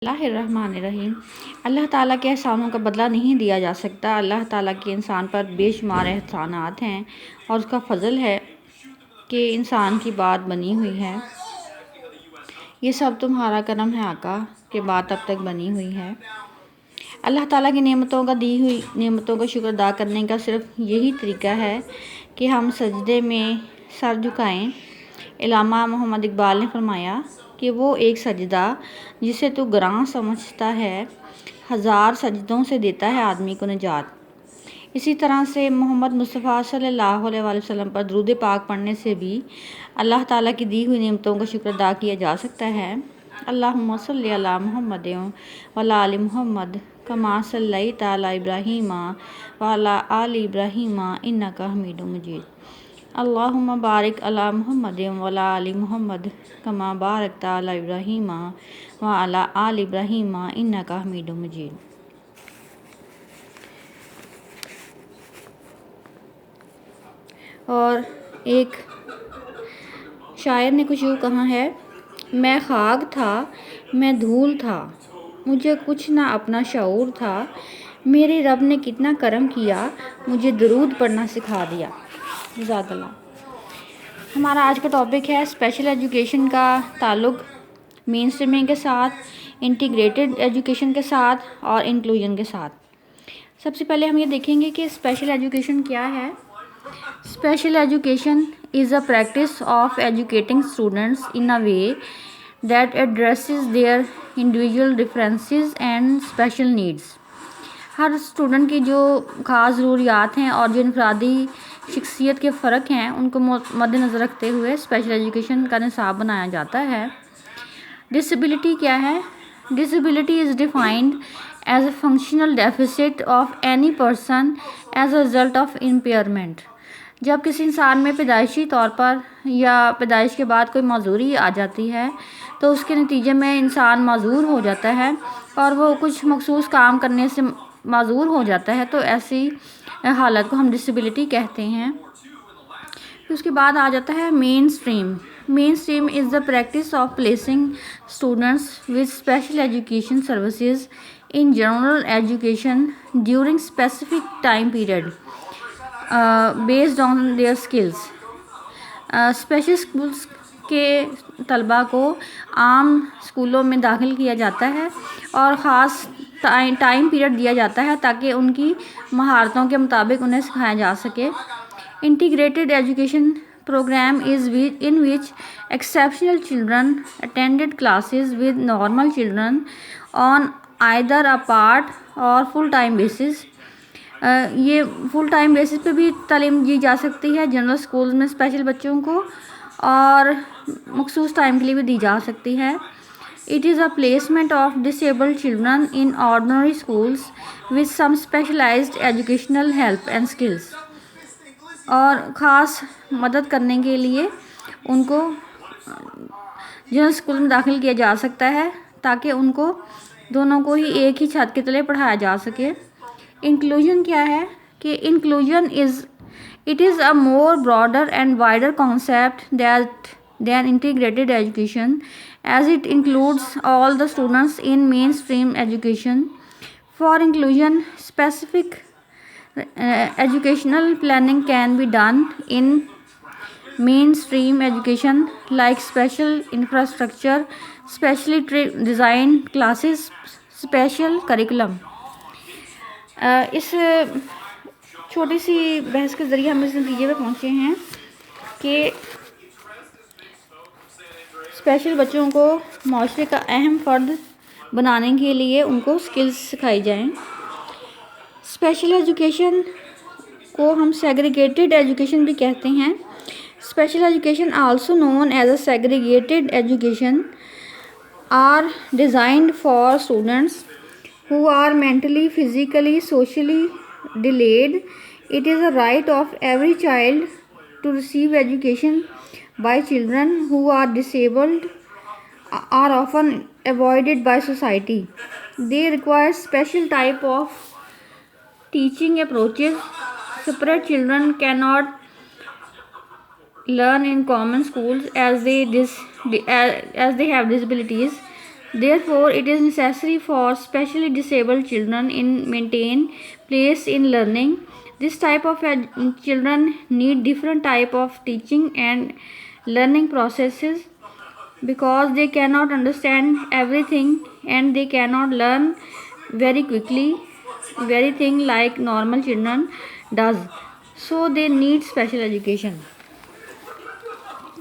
اللہ الرحمن الرحیم۔ اللہ تعالیٰ کے احسانوں کا بدلہ نہیں دیا جا سکتا۔ اللہ تعالیٰ کے انسان پر بے شمار احسانات ہیں اور اس کا فضل ہے کہ انسان کی بات بنی ہوئی ہے۔ یہ سب تمہارا کرم ہے آقا کہ بات اب تک بنی ہوئی ہے۔ اللہ تعالیٰ کی نعمتوں کا دی ہوئی نعمتوں کا شکر ادا کرنے کا صرف یہی طریقہ ہے کہ ہم سجدے میں سر جھکائیں۔ علامہ محمد اقبال نے فرمایا کہ وہ ایک سجدہ جسے تو گراں سمجھتا ہے، ہزار سجدوں سے دیتا ہے آدمی کو نجات۔ اسی طرح سے محمد مصطفیٰ صلی اللہ علیہ وآلہ وسلم پر درود پاک پڑھنے سے بھی اللہ تعالیٰ کی دی ہوئی نعمتوں کا شکر ادا کیا جا سکتا ہے۔ اللہم صلی علی محمد وعلی آل محمد کما صلیت علی ابراہیم وعلی آل ابراہیم انک حمید مجید۔ اللہم بارک علی محمد وعلی آل محمد کما بارکت علی ابراہیم وعلی آل ابراہیم انک حمید مجید۔ اور ایک شاعر نے کچھ یوں کہا ہے، میں خاک تھا، میں دھول تھا، مجھے کچھ نہ اپنا شعور تھا، میرے رب نے کتنا کرم کیا، مجھے درود پڑھنا سکھا دیا۔ جزاک اللہ۔ ہمارا آج کا ٹاپک ہے اسپیشل ایجوکیشن کا تعلق مین اسٹریمنگ کے ساتھ، انٹیگریٹڈ ایجوکیشن کے ساتھ اور انکلوژن کے ساتھ۔ سب سے پہلے ہم یہ دیکھیں گے کہ اسپیشل ایجوکیشن کیا ہے۔ Special education is a practice of educating students in a way that addresses their individual differences and special needs۔ Hare student کی جو خاص ضروریات ہیں اور جو انفرادی شخصیت کے فرق ہیں ان کو مد نظر رکھتے ہوئے اسپیشل ایجوکیشن کا نصاب بنایا جاتا ہے۔ ڈسیبلٹی کیا ہے؟ Disability is defined as a functional deficits of any person as a result of impairment. جب کسی انسان میں پیدائشی طور پر یا پیدائش کے بعد کوئی معذوری آ جاتی ہے تو اس کے نتیجے میں انسان معذور ہو جاتا ہے اور وہ کچھ مخصوص کام کرنے سے معذور ہو جاتا ہے، تو ایسی حالت کو ہم ڈسیبلٹی کہتے ہیں۔ اس کے بعد آ جاتا ہے mainstream. Mainstream is the practice of placing students with special education services in general education during specific time period based on their skills. Special schools کے طلباء کو عام اسکولوں میں داخل کیا جاتا ہے اور خاص ٹائم پیریڈ دیا جاتا ہے تاکہ ان کی مہارتوں کے مطابق انہیں سکھایا جا سکے۔ Integrated education program is in which exceptional children attended classes with normal children on either a part or full time basis۔ یہ فل ٹائم بیسس پہ بھی تعلیم دی جا سکتی ہے جنرل اسکول میں اسپیشل بچوں کو، اور مخصوص ٹائم کے لیے بھی دی جا سکتی ہے۔ It is a placement of disabled children in ordinary schools with some specialized educational help and skills۔ اور خاص مدد کرنے کے لیے ان کو جنرل اسکول میں داخل کیا جا سکتا ہے تاکہ ان کو دونوں کو ہی ایک ہی چھت کے تلے پڑھایا جا سکے۔ انکلوژن کیا ہے کہ inclusion it is a more broader and wider concept than integrated education, as it includes all the students in mainstream education۔ For inclusion, specific educational planning can be done in mainstream education, like special infrastructure, specially designed classes, special curriculum۔ اس چھوٹی سی بحث کے ذریعے ہم اس نتیجے پہ پہنچے ہیں کہ اسپیشل بچوں کو معاشرے کا اہم فرد بنانے کے لیے ان کو اسکلز سکھائی جائیں۔ اسپیشل ایجوکیشن کو ہم سیگریگیٹڈ ایجوکیشن بھی کہتے ہیں۔ Special education also known as a segregated education are designed for students who are mentally, physically, socially delayed۔ It is a right of every child to receive education by children who are disabled are often avoided by society۔ They require special type of teaching approaches۔ Separate children cannot learn in common schools as they have disabilities। Therefore, it is necessary for specially disabled children in maintain place in learning. This type of children need different type of teaching and learning processes because they cannot understand everything and they cannot learn very quickly very thing like normal children does. So they need special education.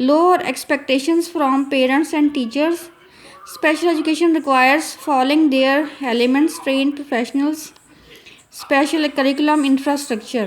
lower expectations from parents and teachers. Special education requires following their elements, trained professionals, special curriculum infrastructure.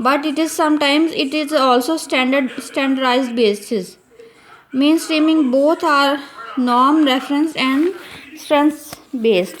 but it is sometimes it is also standardized basis. Mainstreaming both are norm reference and strengths based.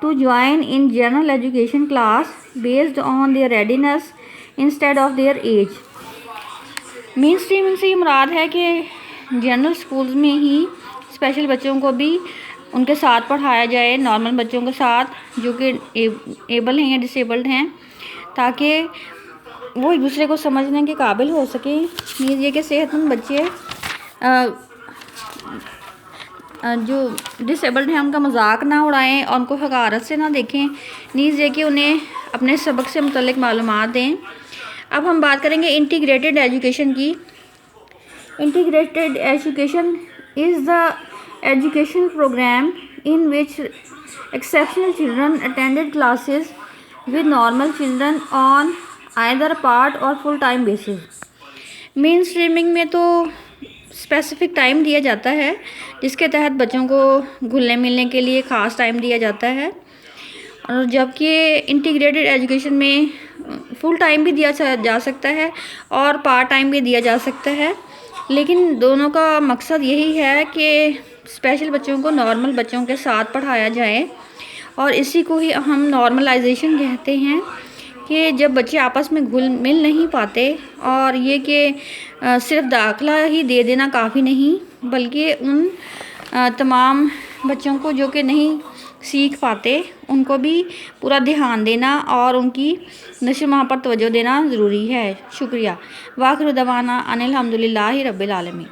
to join in general education class based on their readiness instead of their age. Mainstreaming سے یہ مراد ہے کہ general schools میں ہی special بچوں کو بھی ان کے ساتھ پڑھایا جائے نارمل بچوں کے ساتھ جو کہ ایبل ہیں یا ڈسیبلڈ ہیں، تاکہ وہ ایک دوسرے کو سمجھنے کے قابل ہو سکیں. نیز یہ کہ صحت مند بچے جو ڈسیبلڈ ہیں ان کا مذاق نہ اڑائیں اور ان کو حقارت سے نہ دیکھیں. نیز یہ کہ انہیں اپنے سبق سے متعلق معلومات دیں. اب ہم بات کریں گے انٹیگریٹڈ ایجوکیشن کی. Integrated education is the education program in which exceptional children attended classes with normal children on either part or full time basis. Mainstreaming میں تو اسپیسیفک ٹائم دیا جاتا ہے جس کے تحت بچوں کو گھلنے ملنے کے لیے خاص ٹائم دیا جاتا ہے، اور جبکہ انٹیگریٹڈ ایجوکیشن میں فل ٹائم بھی دیا جا سکتا ہے اور پارٹ ٹائم بھی دیا جا سکتا ہے، لیکن دونوں کا مقصد یہی ہے کہ اسپیشل بچوں کو نارمل بچوں کے ساتھ پڑھایا جائے. اور اسی کو ہی ہم نارملائزیشن کہتے ہیں کہ جب بچے آپس میں گھل مل نہیں پاتے، اور یہ کہ صرف داخلہ ہی دے دینا کافی نہیں بلکہ ان تمام بچوں کو جو کہ نہیں سیکھ پاتے ان کو بھی پورا دھیان دینا اور ان کی نشو و نما پر توجہ دینا ضروری ہے. شکریہ. وآخر دعوانا ان الحمد للہ رب العالمین.